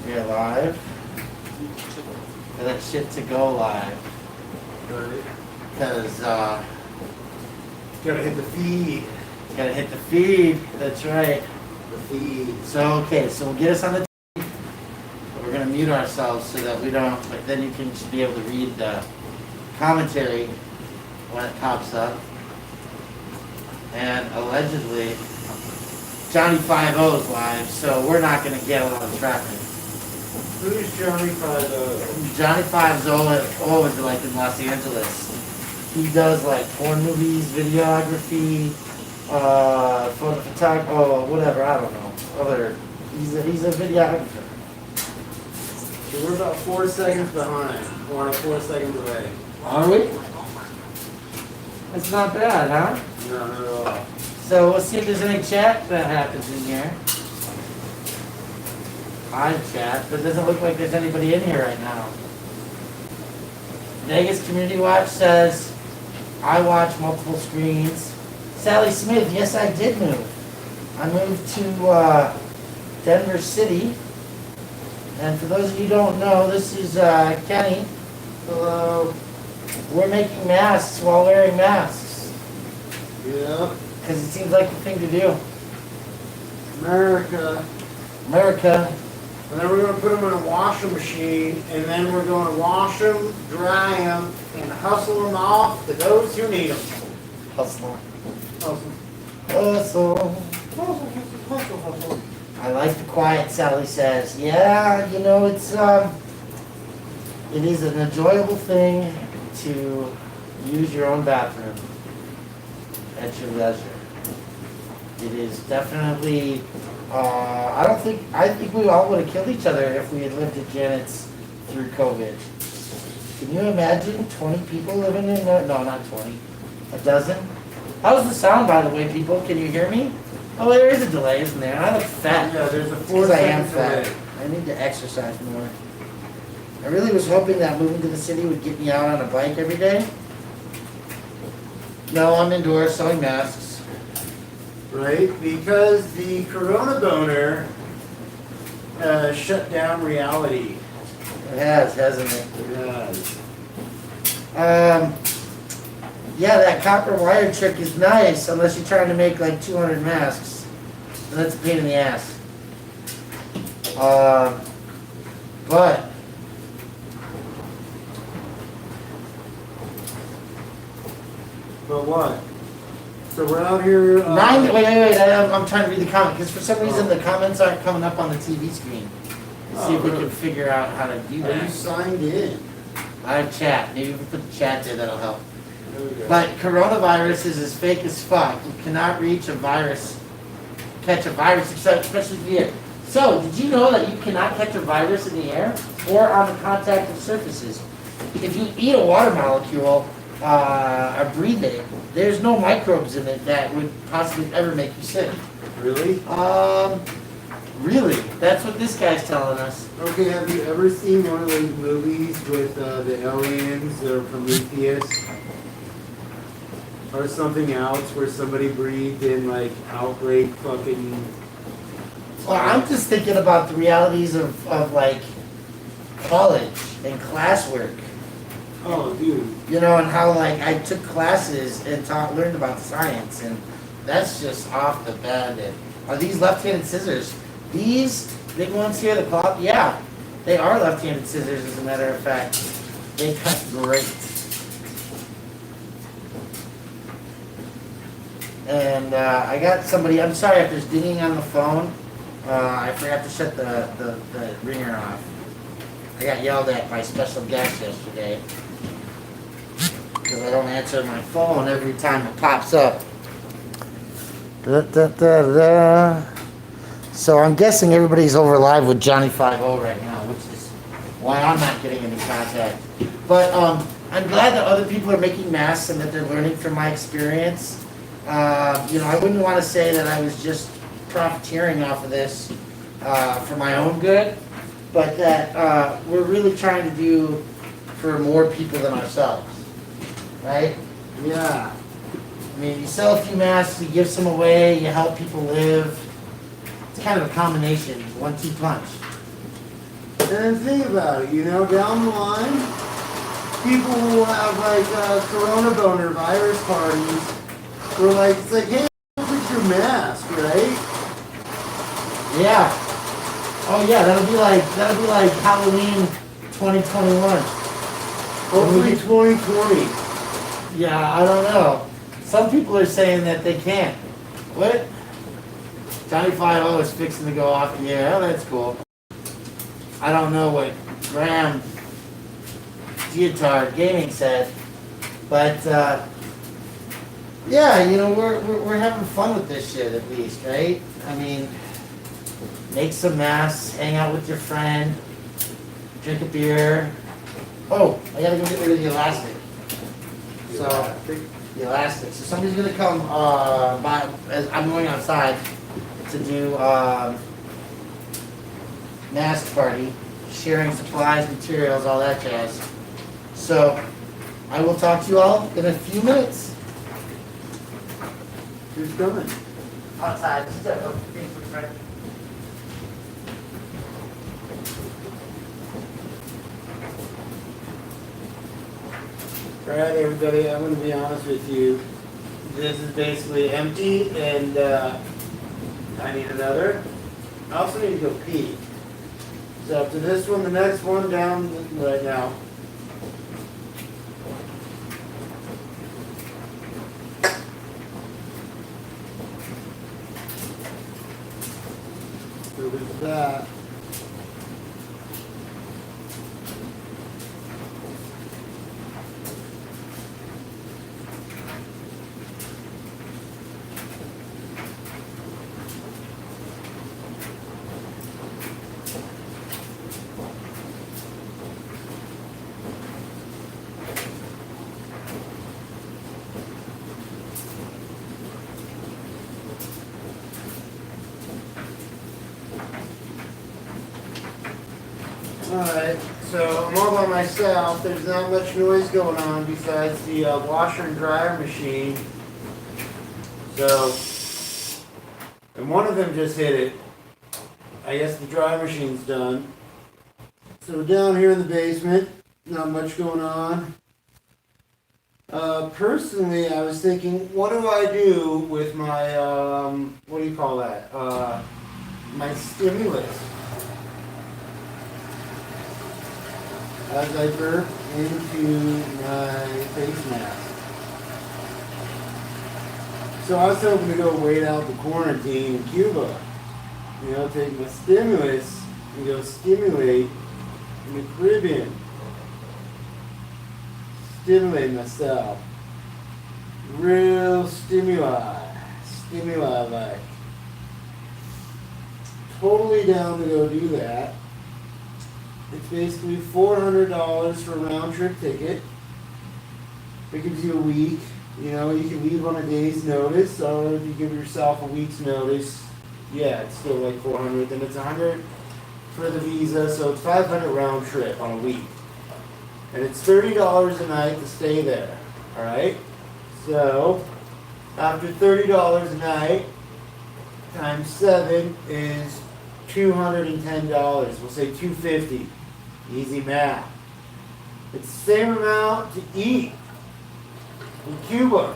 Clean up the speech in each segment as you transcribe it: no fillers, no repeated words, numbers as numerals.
We're live. For that shit to go live. Right. Because, Gotta hit the feed. gotta hit the feed. That's right. The feed. So, okay, so we'll get us on the feed. We're gonna mute ourselves so that we don't, but then you can just be able to read the commentary when it pops up. And allegedly, Johnny 5-0 is live, so we're not gonna get a lot of traffic. Who's Johnny 5-0? Johnny 5-0 is like in Los Angeles. He does like porn movies, videography, photography, whatever, I don't know. He's a videographer. So we're about 4 seconds behind. We're 4 seconds away. Are we? That's not bad, huh? No, not at all. So we'll see if there's any chat that happens in here. Hi chat, but it doesn't look like there's anybody in here right now. Vegas Community Watch says, I watch multiple screens. Sally Smith, yes I did move. I moved to Denver City. And for those of you who don't know, this is Kenny. Hello. We're making masks while wearing masks. Yeah. Because it seems like the thing to do. America. America. And then we're going to put them in a washing machine, and then we're going to wash them, dry them, and hustle them off to those who need them. Hustle. Hustle. Hustle. Hustle. I like the quiet, Sally says. Yeah, you know, it is an enjoyable thing to use your own bathroom at your leisure. It is definitely, I think we all would have killed each other if we had lived at Janet's through COVID. Can you imagine 20 people living in there? No, not 20. A dozen? How's the sound, by the way, people? Can you hear me? Oh, there is a delay, isn't there? I look fat. Yeah, there's a 4 Because I am seconds fat. delay. I need to exercise more. I really was hoping that moving to the city would get me out on a bike every day. No, I'm indoors selling masks. Right? Because the Corona boner shut down reality. It has, hasn't it? It has. Yeah, that copper wire trick is nice, unless you're trying to make like 200 masks. And that's a pain in the ass. But But what? So we're out here. wait, I'm trying to read the comment, because for some reason the comments aren't coming up on the TV screen. Let's see if we can figure out how to do Are that. you signed in? I have chat. Maybe we can put the chat there, that'll help. There we go. But coronavirus is as fake as fuck. You cannot catch a virus, especially in the air. So, did you know that you cannot catch a virus in the air or on the contact of surfaces? If you eat a water molecule or breathe it, there's no microbes in it that would possibly ever make you sick. Really? Really? That's what this guy's telling us. Okay, have you ever seen one of those movies with the aliens or Prometheus? Or something else where somebody breathed in like outbreak fucking... Well, I'm just thinking about the realities of like college and classwork. Oh, dude. You know, and how like I took classes and learned about science, and that's just off the bed. And are these left-handed scissors? These big ones here, the cloth, yeah, they are left-handed scissors. As a matter of fact, they cut great. And I got somebody. I'm sorry if there's dinging on the phone. I forgot to shut the ringer off. I got yelled at by special guests yesterday because I don't answer my phone every time it pops up. So I'm guessing everybody's over live with Johnny 5-0 right now, which is why I'm not getting any contact. But I'm glad that other people are making masks and that they're learning from my experience. You know, I wouldn't want to say that I was just profiteering off of this for my own good, but that we're really trying to do for more people than ourselves, right? Yeah. I mean, you sell a few masks, you give some away, you help people live. It's kind of a combination, 1-2 punch. then think about it, you know, down the line, people will have like corona boner virus parties where like, it's like, hey, look at your mask, right? Yeah. Oh yeah, that'll be like Halloween 2021. Hopefully 2020. Yeah, I don't know. Some people are saying that they can't. What? Johnny 5 is fixing to go off the air. Oh, that's cool. I don't know what Graham Geotard Gaming said, but yeah, you know, we're having fun with this shit at least, right? I mean, make some masks, hang out with your friend, drink a beer. Oh, I gotta go get rid of the elastic. So, the elastic. So somebody's gonna come by, as I'm going outside to do mask party, sharing supplies, materials, all that jazz. So, I will talk to you all in a few minutes. Who's coming? Outside. Alright everybody, I'm going to be honest with you. This is basically empty and I need another. I also need to go pee. So to this one, the next one down right now. So there's that. Alright, so I'm all by myself. There's not much noise going on besides the washer and dryer machine. So, and one of them just hit it. I guess the dryer machine's done. So down here in the basement, not much going on. Personally, I was thinking, what do I do with my, what do you call that? My stimulus. As I burp into my face mask. So I was hoping to go wait out the quarantine in Cuba. You know, take my stimulus and go stimulate in the Caribbean. Stimulate myself. Real stimuli. Stimuli like. Totally down to go do that. It's basically $400 for a round trip ticket. It gives you a week. You know, you can leave on a day's notice, or if you give yourself a week's notice, yeah, it's still like $400. Then it's $100 for the visa, so it's $500 round trip on a week. And it's $30 a night to stay there. Alright? So, after $30 a night, times 7 is $210. We'll say $250. Easy math. It's the same amount to eat in Cuba.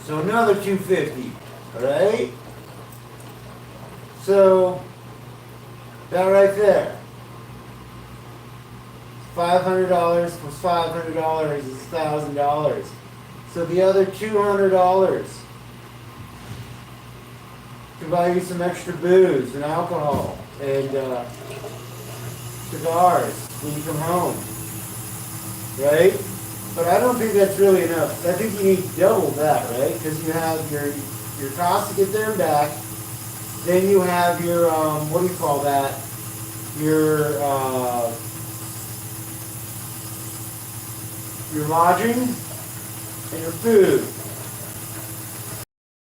So another $250. Alright? So that right there. $500 plus $500 is $1,000. So the other $200 to buy you some extra booze and alcohol and cigars when you come home, right? But I don't think that's really enough. I think you need double that, right? Because you have your cost to get there and back. Then you have your what do you call that? Your lodging and your food,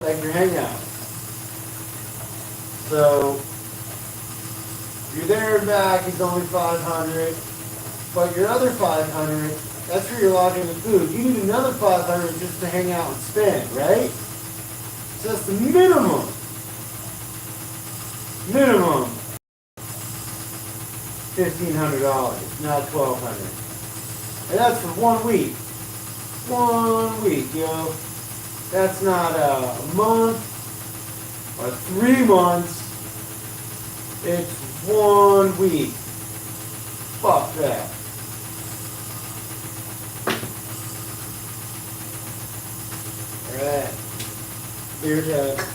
like your hangout. So you're there and back is only $500, but your other $500, that's for your lodging and food. You need another $500 just to hang out and spend, right? So that's the minimum. $1,500, not $1,200. And that's for 1 week. 1 week, yo. That's not a month or 3 months. It's 1 week. Fuck that. Alright. Beer time.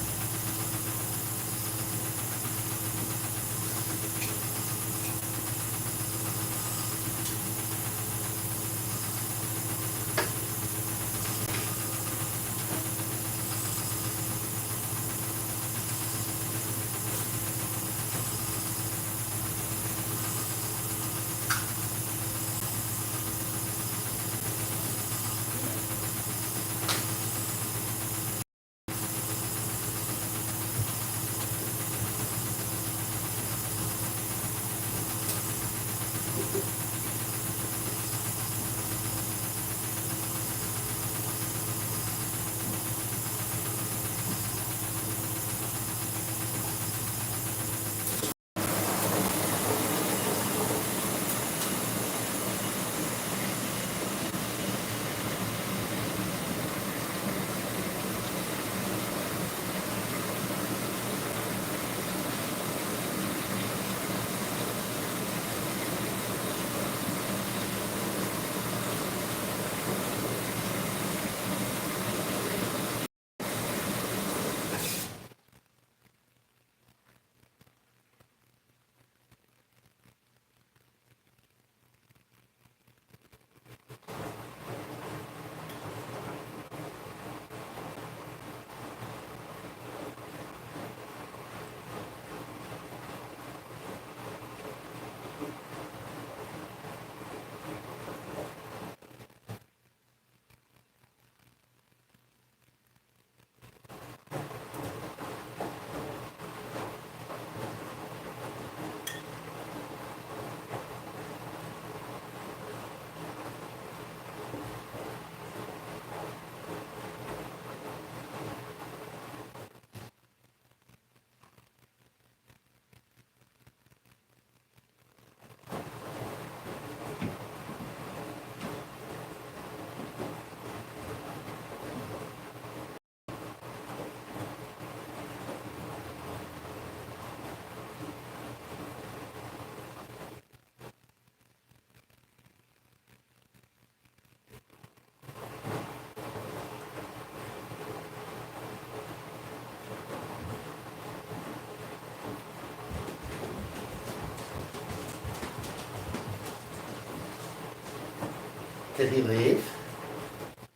Did he leave?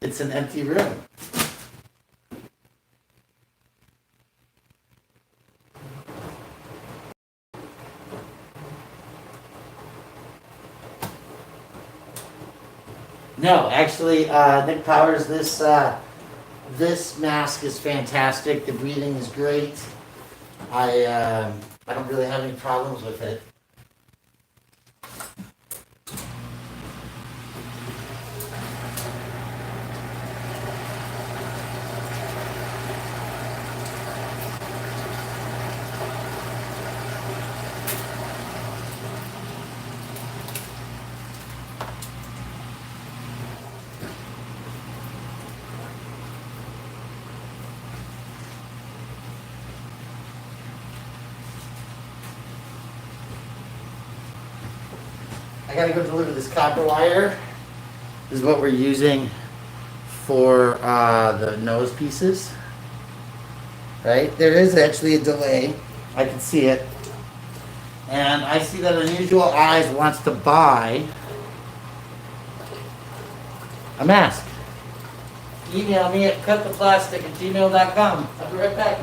It's an empty room. No, actually, Nick Powers, this mask is fantastic. The breathing is great. I don't really have any problems with it. I gotta go deliver this copper wire. This is what we're using for the nose pieces. Right? There is actually a delay. I can see it. And I see that Unusual Eyes wants to buy a mask. Email me at cuttheplastic@gmail.com. I'll be right back.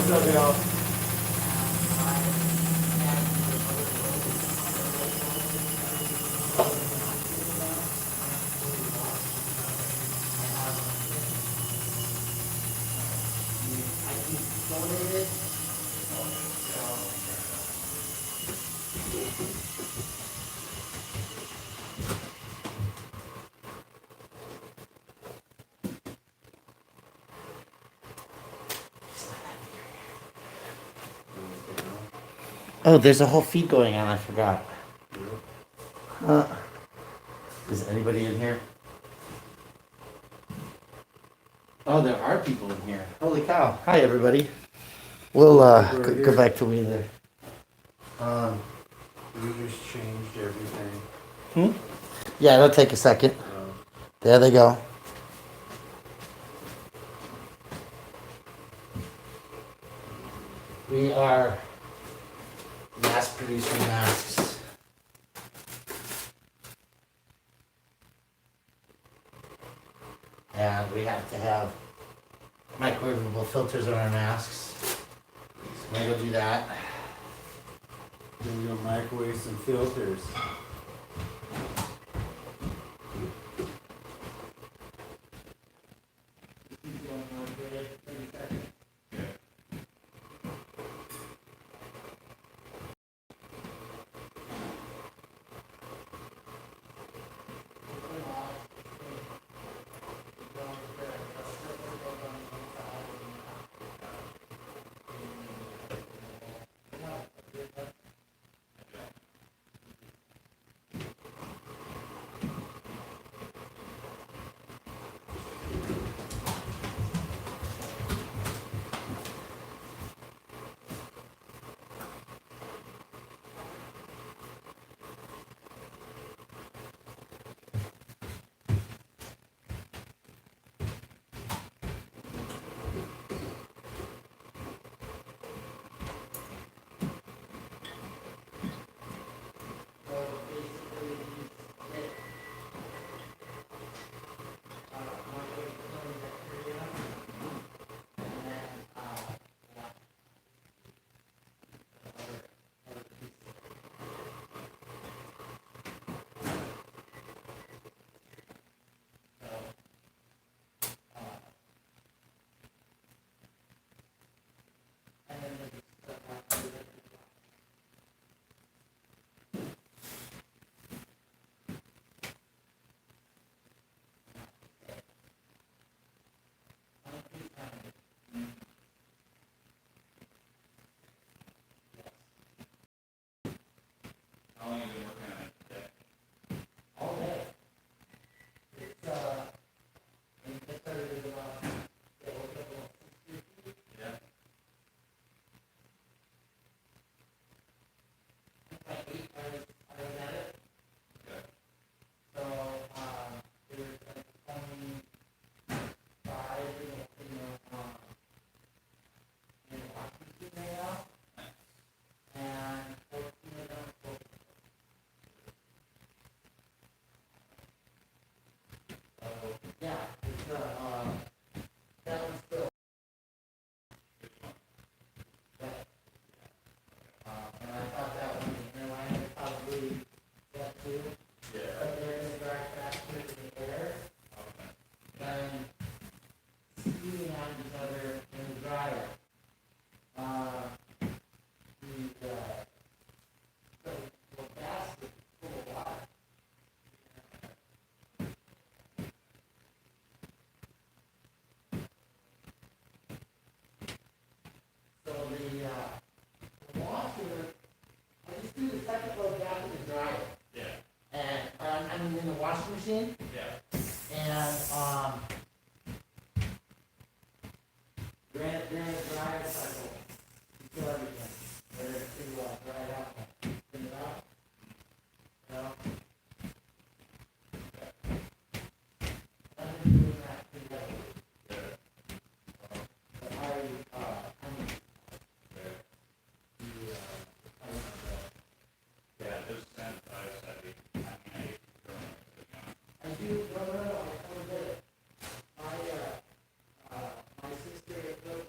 What's up, y'all? Oh, there's a whole feed going on. I forgot. Is anybody in here? Oh, there are people in here. Holy cow. Hi, everybody. We'll go back to me there. You just changed everything. Yeah, it'll take a second. Oh. There they go. We are mass producing masks. And we have to have microwavable filters on our masks. So I'm gonna go do that. Then you'll microwave some filters. In the washing machine. Yeah. And during the dryer cycle, you kill everything. Whether it's to dry it out, clean it out. You know? I've been doing that pretty well. But Yeah, just sanitize that. I do, no, I totally get it. My sister,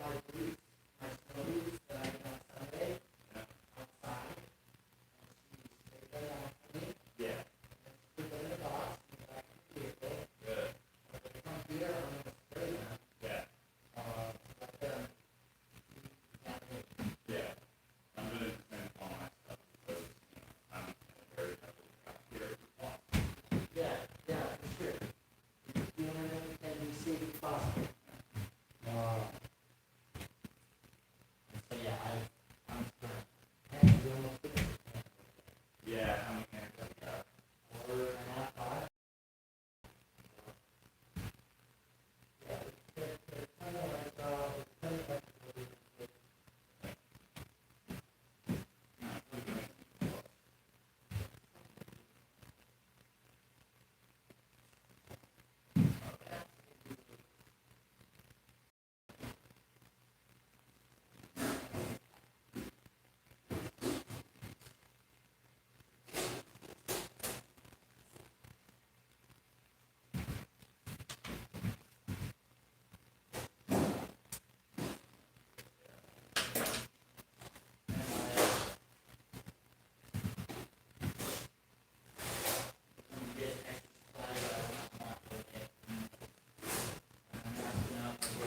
my police, my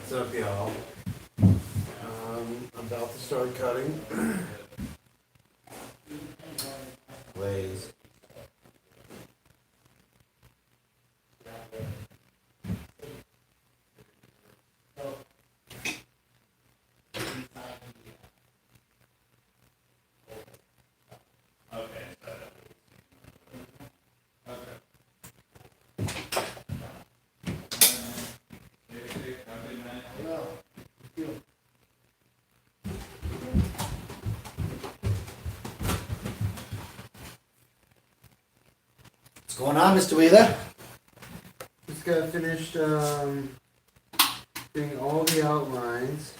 What's up, y'all? I'm about to start cutting. Blaze. What's going on, Mr. Wheeler? Just got finished doing all the outlines.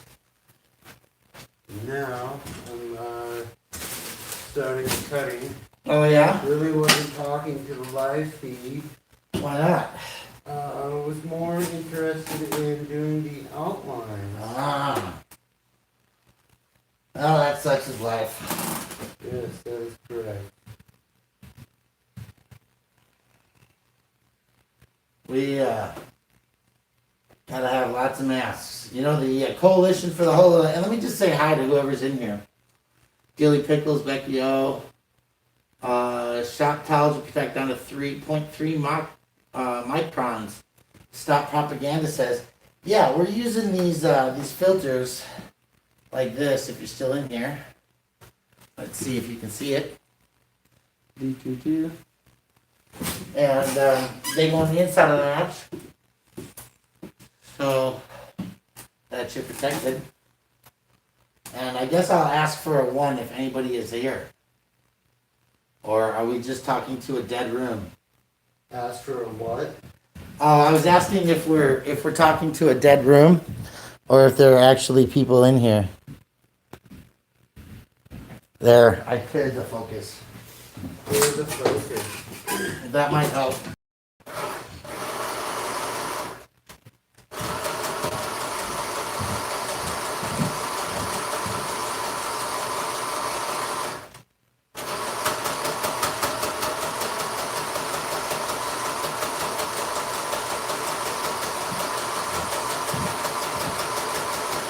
Now I'm starting the cutting. Oh yeah? Really wasn't talking to the live feed. Why not? I was more interested in doing the outlines. Ah. Oh, that such is life. Yes, that is correct. We gotta have lots of masks. You know, the coalition for the whole, and let me just say hi to whoever's in here. Gilly Pickles, Becky O, Shop Towels to protect down to 3.3 microns. Stop Propaganda says, yeah, we're using these filters like this, if you're still in here. Let's see if you can see it. Do. And they go on the inside of the match. So that you're protected. And I guess I'll ask for a 1 if anybody is here. Or are we just talking to a dead room? Ask for a what? I was asking if we're talking to a dead room or if there are actually people in here. There, I cleared the focus. Where's the focus? That might help.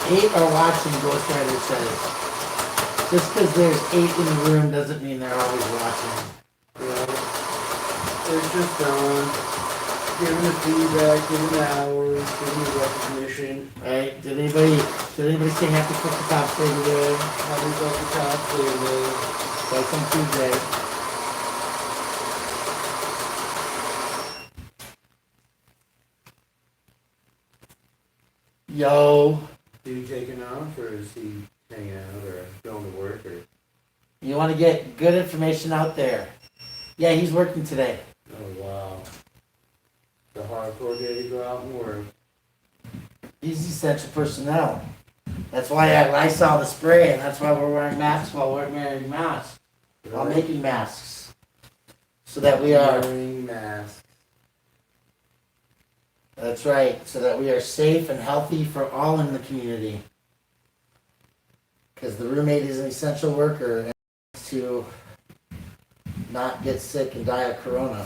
8 are watching, Ghost Rider says. Just because there's 8 in the room doesn't mean they're always watching. Yeah. It's just giving the feedback, giving the hours, giving the recognition. Right? Did anybody say happy 50 Top Day today? Happy Bucky Top Day. Like some Tuesday. Yo. Is he taking off or is he hanging out or going to work or? You want to get good information out there. Yeah, he's working today. Oh wow. The hardcore day to go out and work. He's essential personnel. That's why I saw the spray, and that's why we're wearing masks while we're wearing masks. While making masks. So that we are... Wearing masks. That's right. So that we are safe and healthy for all in the community. Because the roommate is an essential worker and to not get sick and die of corona.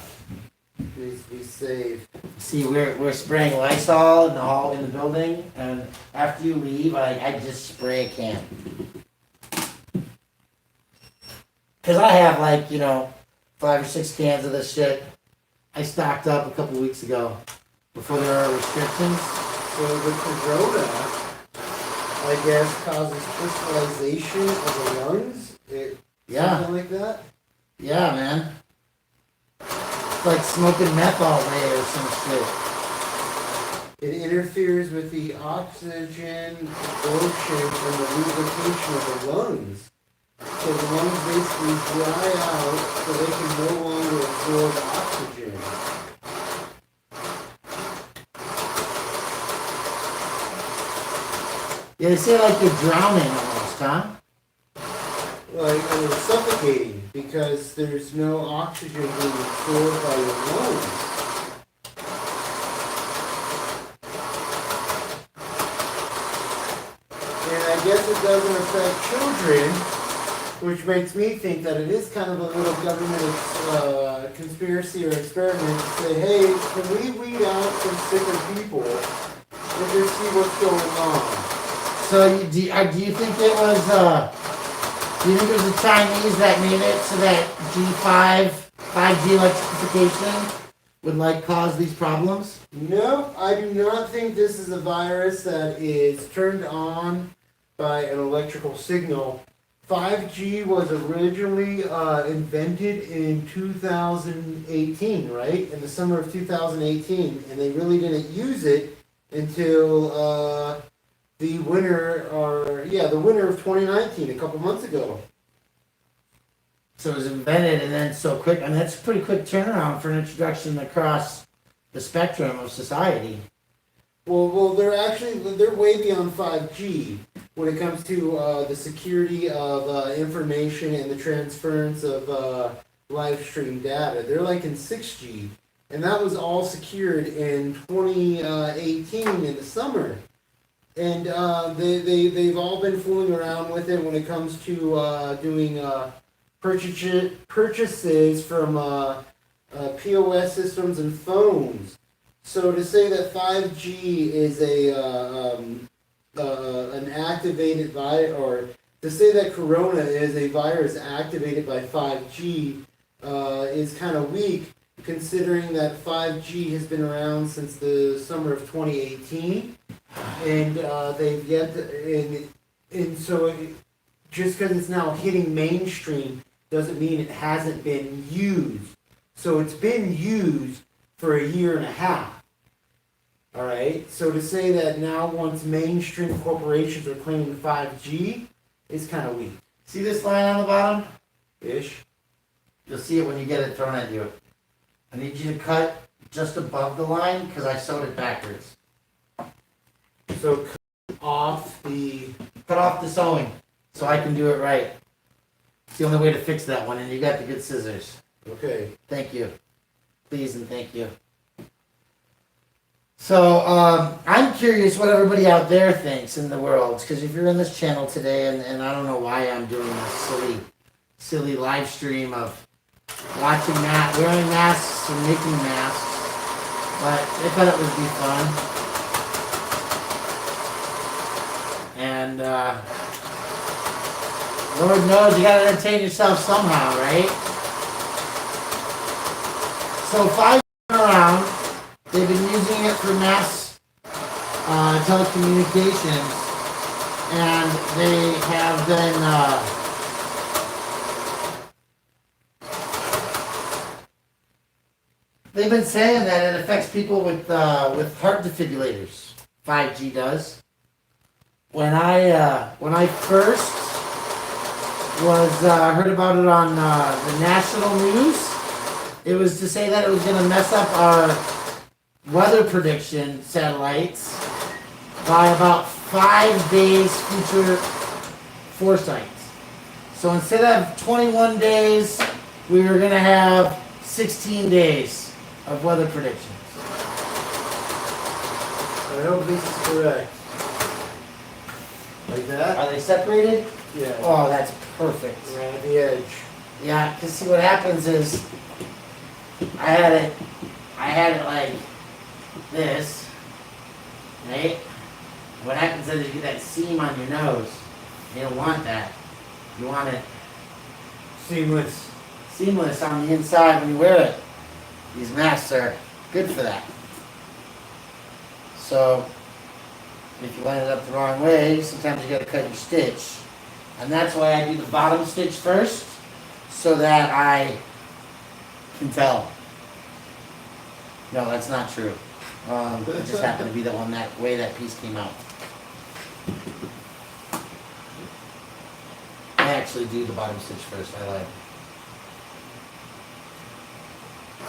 Please be safe. See, we're spraying Lysol in the hall in the building, and after you leave, I just spray a can. Cause I have 5 or 6 cans of this shit. I stocked up a couple weeks ago before there are restrictions. So the corona, I guess, causes crystallization of the lungs. Something like that. Yeah, man. It's like smoking meth all day or some shit. It interferes with the oxygen absorption and the lubrication of the lungs. So the lungs basically dry out so they can no longer absorb oxygen. Yeah, they say like you're drowning almost, huh? Like, and it's suffocating because there's no oxygen being absorbed by your lungs. And I guess it doesn't affect children, which makes me think that it is kind of a little government conspiracy or experiment to say, hey, can we weed out some sicker people and just see what's going on. So do you think it was do you think it was the Chinese that made it so that 5G electrification would like cause these problems? No, I do not think this is a virus that is turned on by an electrical signal. 5G was originally invented in 2018, right? In the summer of 2018, and they really didn't use it until the winter of 2019, a couple months ago. So it was invented and then so quick, and that's a pretty quick turnaround for an introduction across the spectrum of society. Well, they're way beyond 5G when it comes to the security of information and the transference of live stream data. They're like in 6G, and that was all secured in 2018 in the summer. And they've all been fooling around with it when it comes to doing purchases from POS systems and phones. So to say that 5G is an activated virus, or to say that Corona is a virus activated by 5G, is kind of weak, considering that 5G has been around since the summer of 2018, and they've yet to, and so just because it's now hitting mainstream doesn't mean it hasn't been used. So it's been used for a year and a half. All right. So to say that now once mainstream corporations are claiming 5G is kind of weak. See this line on the bottom? Ish. You'll see it when you get it thrown at you. I need you to cut just above the line because I sewed it backwards. So cut off the sewing so I can do it right. It's the only way to fix that one, and you got the good scissors. Okay. Thank you. Please and thank you. So, I'm curious what everybody out there thinks in the world, because if you're in this channel today, and I don't know why I'm doing this silly live stream of watching wearing masks and making masks, but I thought it would be fun. And, Lord knows you gotta entertain yourself somehow, right? So 5 around, they've been using it for mass telecommunications, and they have been they've been saying that it affects people with heart defibrillators. 5G does. When I first was heard about it on the national news, it was to say that it was going to mess up our weather prediction satellites by about 5 days future foresight. So instead of 21 days, we were going to have 16 days of weather predictions. I hope this is correct. Like that? Are they separated? Yeah. Oh, that's perfect. Around the edge. Yeah, because see what happens is I had it like this, right? What happens is you get that seam on your nose. You don't want that. You want it seamless on the inside when you wear it. These masks are good for that. So if you line it up the wrong way, sometimes you gotta cut your stitch. And that's why I do the bottom stitch first, so that I can tell. No, that's not true. It just happened to be the one that way that piece came out. I actually do the bottom stitch first, I lied. I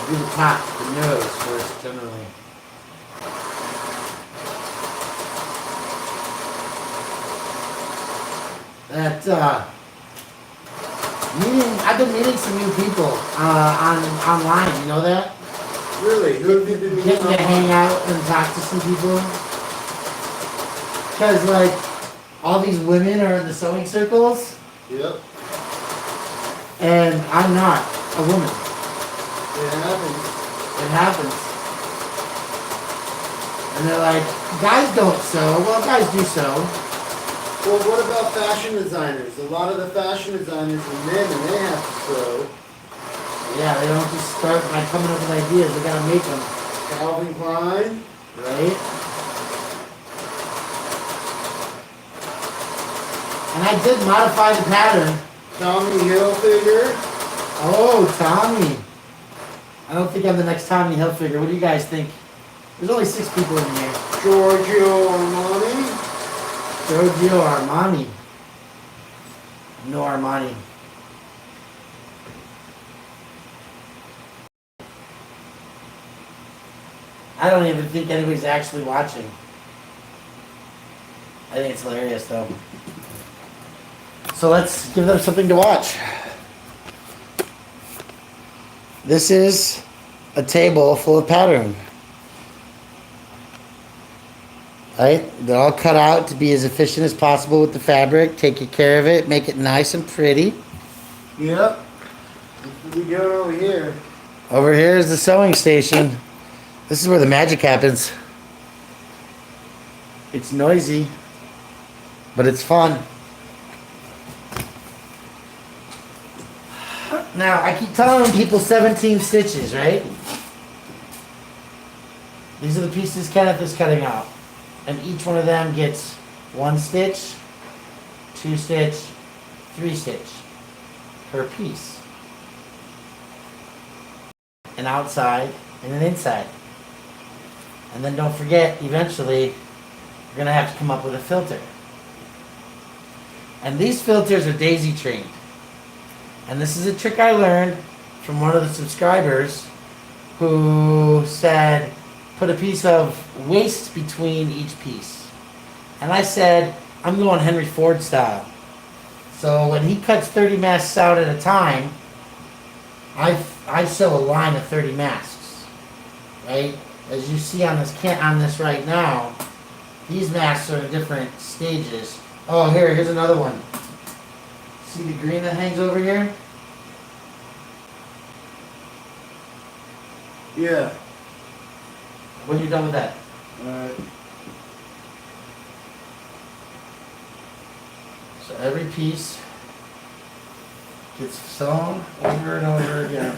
do the top, the nose first, generally. I've been meeting some new people online, you know that? Really? Who have you been meeting Getting to hang out and talk to some people. Because, like, all these women are in the sewing circles, Yep. and I'm not a woman. It happens. It happens. And they're like, guys don't sew. Well, guys do sew. Well, what about fashion designers? A lot of the fashion designers are men and they have to sew. Yeah, they don't just start by coming up with ideas. They gotta make them. Calvin Klein. Right? And I did modify the pattern. Tommy Hilfiger. Oh, Tommy. I don't think I'm the next Tommy Hilfiger. What do you guys think? There's only 6 people in here. Giorgio Armani. Giorgio Armani. No Armani. I don't even think anybody's actually watching. I think it's hilarious though. So let's give them something to watch. This is a table full of pattern. Right? They're all cut out to be as efficient as possible with the fabric. Take good care of it. Make it nice and pretty. Yep. What are we doing over here? Over here is the sewing station. This is where the magic happens. It's noisy, but it's fun. Now, I keep telling people 17 stitches, right? These are the pieces Kenneth is cutting out. And each one of them gets 1 stitch, 2 stitch, 3 stitch per piece. An outside and an inside. And then don't forget, eventually, you're going to have to come up with a filter. And these filters are daisy trained. And this is a trick I learned from one of the subscribers who said, put a piece of waste between each piece. And I said, I'm going Henry Ford style. So when he cuts 30 masks out at a time, I sew a line of 30 masks, right? As you see on this right now, these masks are in different stages. Oh, here's another one. See the green that hangs over here? Yeah. When you're done with that. Alright. So every piece gets sewn over and over again.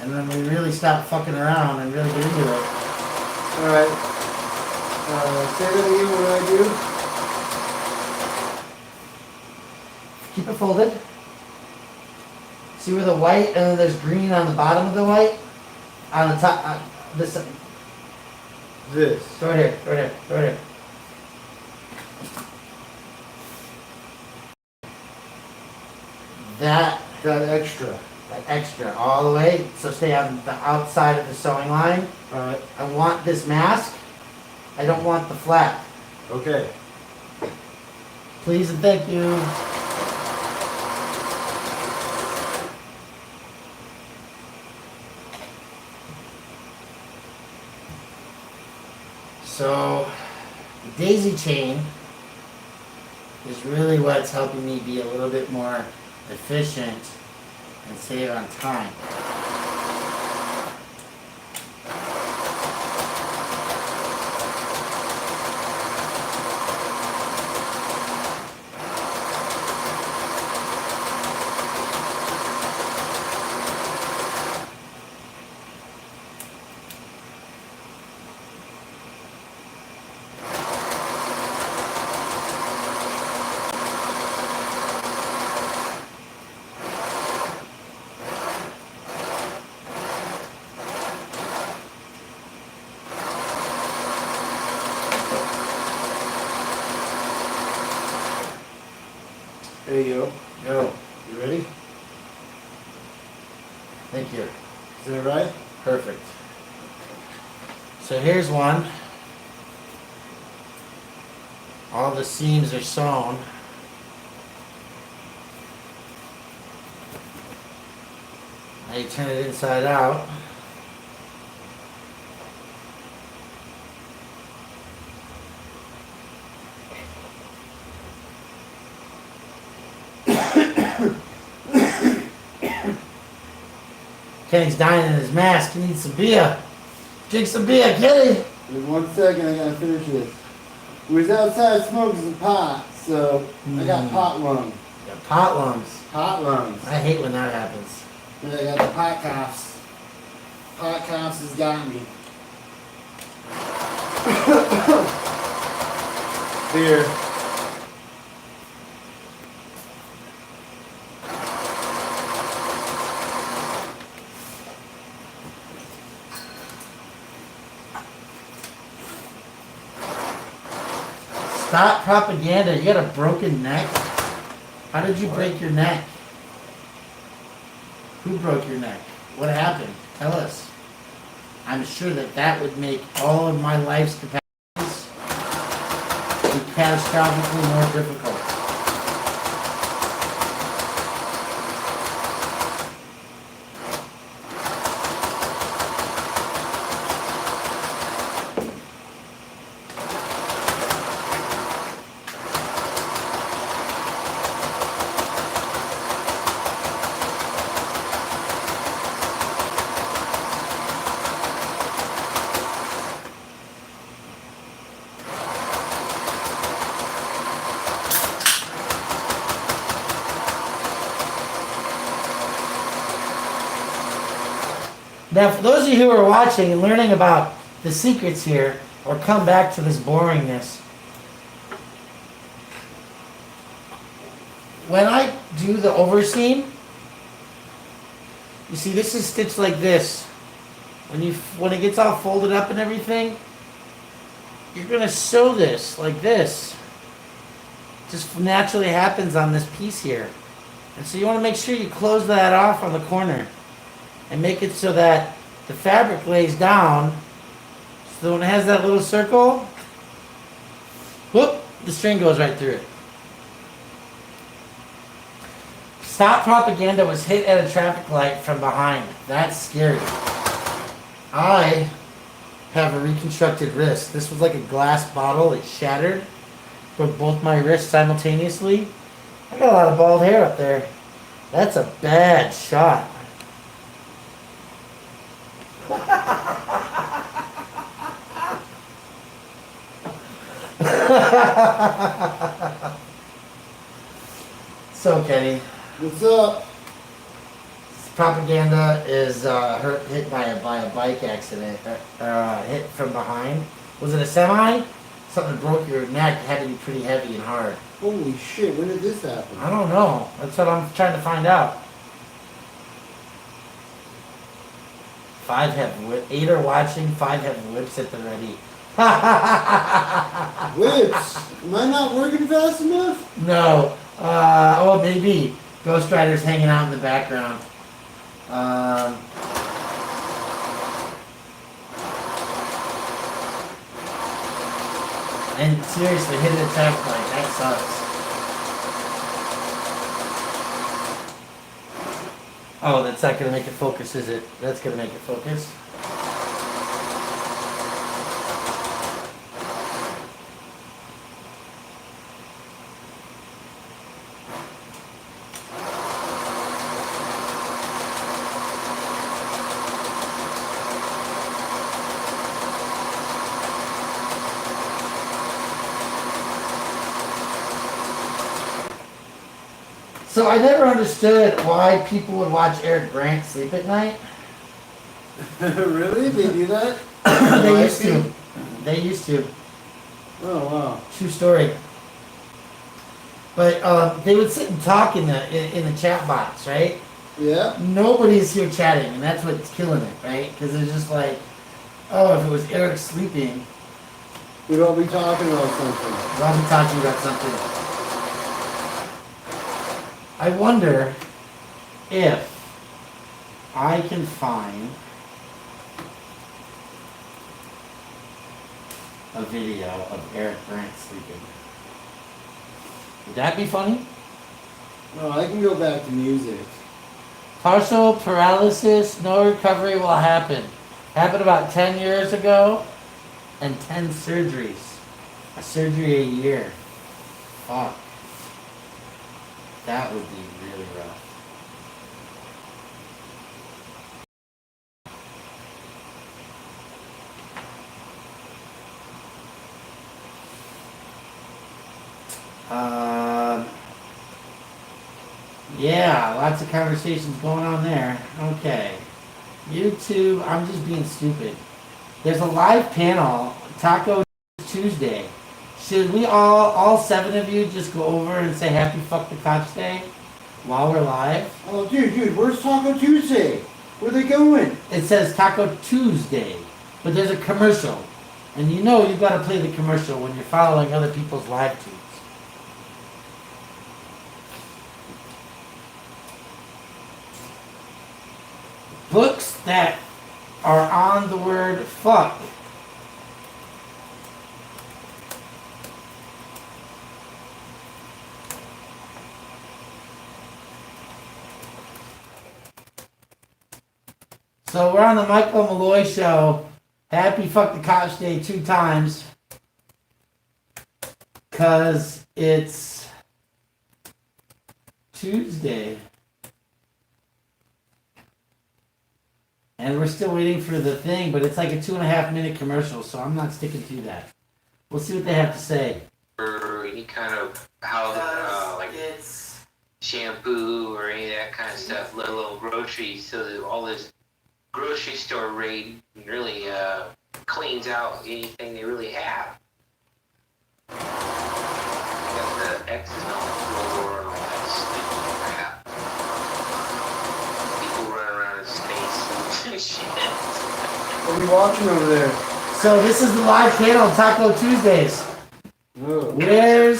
And then we really stop fucking around and really get into it. Alright. Say that again, what do I do? Keep it folded. See where the white and then there's green on the bottom of the white? On the top, this. This. Go right here, right here, right here. That extra. extra all the way, so stay on the outside of the sewing line. Alright. I want this mask. I don't want the flap. Okay. Please and thank you. So, the daisy chain is really what's helping me be a little bit more efficient and save on time. There you go. Go. You ready? Thank you. Is that right? Perfect. So here's one. All the seams are sewn. Now you turn it inside out. Kenny's dying in his mask. He needs some beer. Drink some beer, Kenny. In 1 second, I gotta finish this. We was outside smoking some pot, so I got pot lung. Yeah, pot lungs. Pot lungs. I hate when that happens. And I got the pot coughs. Pot coughs has got me. Here. Stop propaganda. You got a broken neck? How did you break your neck? Who broke your neck? What happened? Tell us. I'm sure that that would make all of my life's capacities be catastrophically more difficult. Now, for those of you who are watching and learning about the secrets here, or come back to this boringness, when I do the overseam, you see this is stitched like this. When it gets all folded up and everything, you're gonna sew this like this. Just naturally happens on this piece here. And so you want to make sure you close that off on the corner and make it so that the fabric lays down, so when it has that little circle, whoop, the string goes right through it. Stop propaganda was hit at a traffic light from behind. That's scary. I have a reconstructed wrist. This was like a glass bottle. It shattered with both my wrists simultaneously. I got a lot of bald hair up there. That's a bad shot. So, Kenny, What's up? propaganda is hit by a bike accident, hit from behind. Was it a semi? Something broke your neck. It had to be pretty heavy and hard. Holy shit, when did this happen? I don't know. That's what I'm trying to find out. 8 are watching, 5 have whips at the ready. Whips! Am I not working fast enough? No. Oh, maybe. Ghost Rider's hanging out in the background. And seriously, hit an attack like that sucks. Oh, that's not gonna make it focus, is it? That's gonna make it focus. So I never understood why people would watch Eric Brandt sleep at night. Really? They do that? They used to. They used to. Oh, wow. True story. But they would sit and talk in the chat box, right? Yeah? Nobody's here chatting, and that's what's killing it, right? Because it's just like, oh, if it was Eric sleeping, We'd all be talking about something. I'll be talking about something. I wonder if I can find a video of Eric Brandt sleeping. Would that be funny? No, I can go back to music. Partial paralysis, no recovery will happen. Happened about 10 years ago, and 10 surgeries. A surgery a year. Fuck. That would be really rough. Yeah, lots of conversations going on there. Okay. YouTube, I'm just being stupid. There's a live panel, Taco Tuesday. Should we all 7 of you just go over and say happy fuck the cops day while we're live? Oh, dude, where's Taco Tuesday? Where they going? It says Taco Tuesday, but there's a commercial. And you know you've got to play the commercial when you're following other people's live tweets. Books that are on the word fuck. So we're on the Michael Malloy show. Happy fuck the cops day 2 times. Cause it's Tuesday. And we're still waiting for the thing, but it's like a 2.5 minute commercial, so I'm not sticking to that. We'll see what they have to say. Or any kind of like it's shampoo or any of that kind of stuff, let alone groceries, so that all this grocery store raid really cleans out anything they really have. Got the X's on the floor and all that stupid crap. People running around in space and shit. What are we watching over there? so this is the live panel Taco Tuesdays. Oh. Where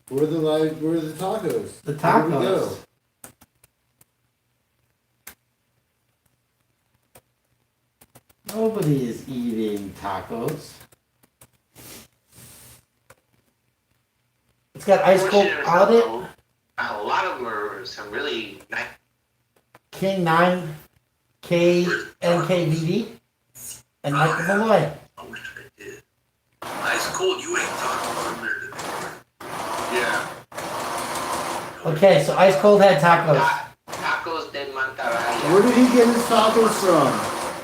Where are the tacos? the Where do we go? tacos? Nobody is eating tacos. It's got ice cold audit. A lot of them are some really nice. King 9K NKVD and Michael Malloy. I wish I did. Ice cold, you ain't talking from there today. Yeah. Okay, so ice cold had tacos. Tacos de mantarraya. Where did he get his tacos from?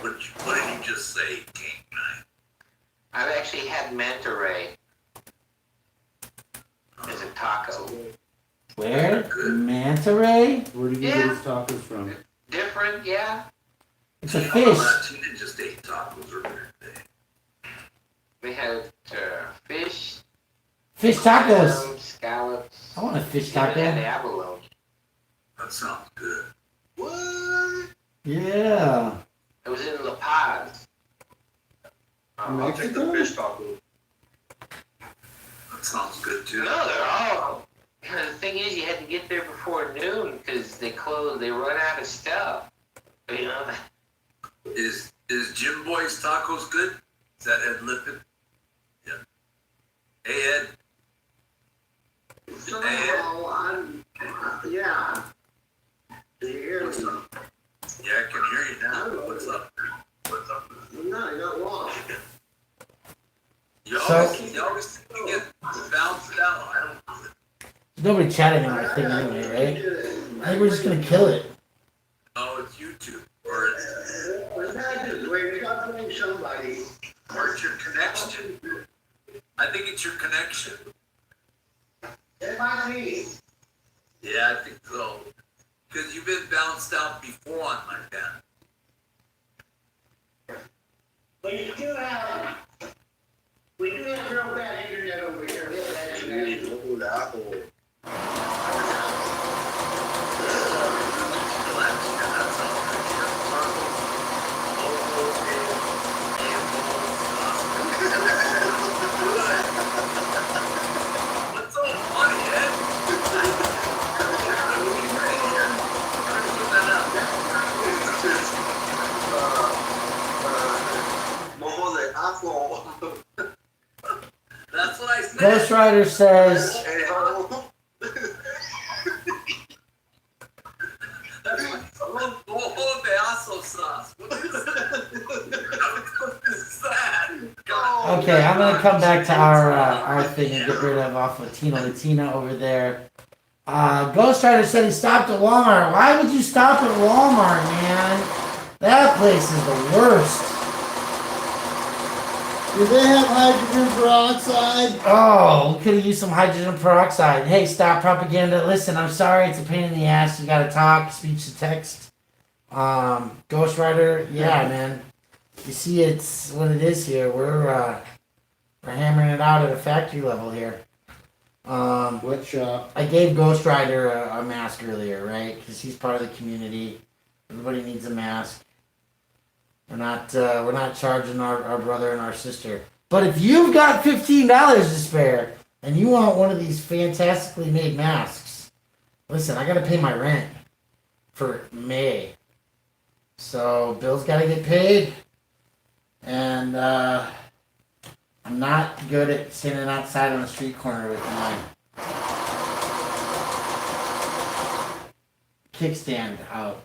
What did you just say, King 9? I've actually had manta ray as a taco. Where? Manta ray? Where did he get his tacos from? Different, yeah. It's a How fish. about that? You didn't just ate tacos earlier today. We had fish, Fish tacos. clams, scallops. I want a fish Even had taco. abalone. That sounds good. What? Yeah. It was in La Paz. I'll take the Mexico? fish taco. That sounds good too. No, they're all. The thing is, you had to get there before noon because they run out of stuff. You know. Is Jim Boy's tacos good? Is that Ed Lippin? Yeah. Hey Ed. So, Hey, Ed. yeah. Do you hear What's me? up? Yeah, I can hear you now. What's up? What's up? No, I got lost. You So- always think you get bounced out. I don't know. There's nobody chatting on our thing anyway, right? I think we're just gonna kill it. Oh, it's YouTube. Or We got to blame somebody. it's your connection. I think it's your connection. It might be. Yeah, I think so. Because you've been bounced out before on like that. But you still have, we do have real bad internet over here. Real bad. What's so funny, Ed? That's what I said. Ghost Rider says, That's what oh, pedazo sauce. What is that? God. okay, I'm gonna come back to our thing and get rid of off of Tina Latina over there. Ghost Rider said he stopped at Walmart. Why would you stop at Walmart, man? That place is the worst. Do they have hydrogen peroxide? Oh, we could have used some hydrogen peroxide. Hey, stop propaganda. Listen, I'm sorry, it's a pain in the ass. You gotta talk, speech to text. Ghost Rider, yeah, man. You see, it's what it is here. We're hammering it out at a factory level here. What shop? I gave Ghost Rider a mask earlier, right? Because he's part of the community. Everybody needs a mask. We're not charging our brother and our sister. But if you've got $15 to spare and you want one of these fantastically made masks, listen, I gotta pay my rent for May. So bills gotta get paid. And I'm not good at standing outside on the street corner with my kickstand out.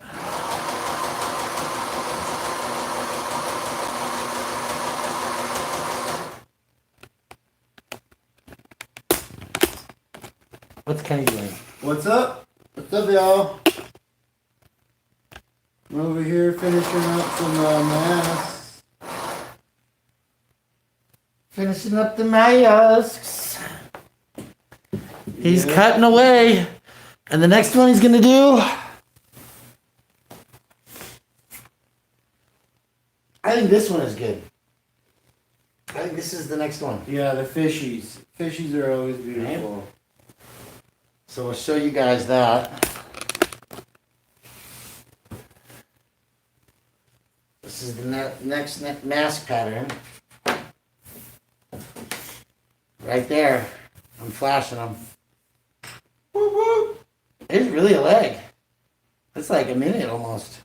What's Kenny doing? What's up? What's up, y'all? I'm over here finishing up some masks. Finishing up the masks. He's Yeah. cutting away. And the next one he's gonna do, I think this one is good. I think this is the next one. Yeah, the fishies. Fishies are always beautiful. So we'll show you guys that. This is the next mask pattern. Right there. I'm flashing them. Whoop, whoop. It's really a leg. It's like a minute almost.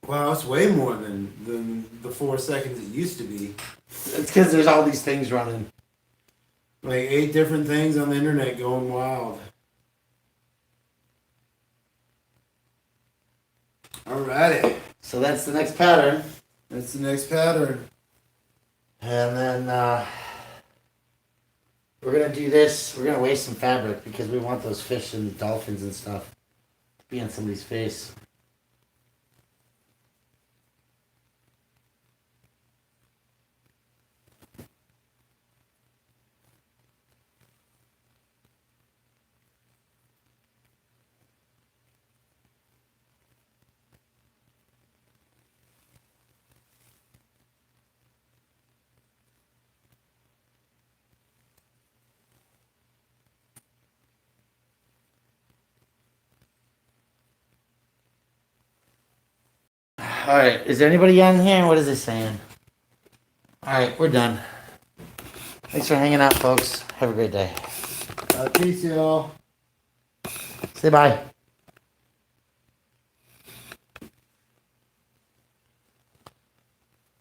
Wow, it's way more than the 4 seconds it used to be. It's because there's all these things running. Like 8 different things on the internet going wild. Alrighty. So that's the next pattern. That's the next pattern. And then we're going to do this. We're going to waste some fabric because we want those fish and dolphins and stuff to be on somebody's face. All right, is there anybody on here? What is it saying? All right, we're done. Thanks for hanging out, folks. Have a great day. Peace, y'all. Say bye.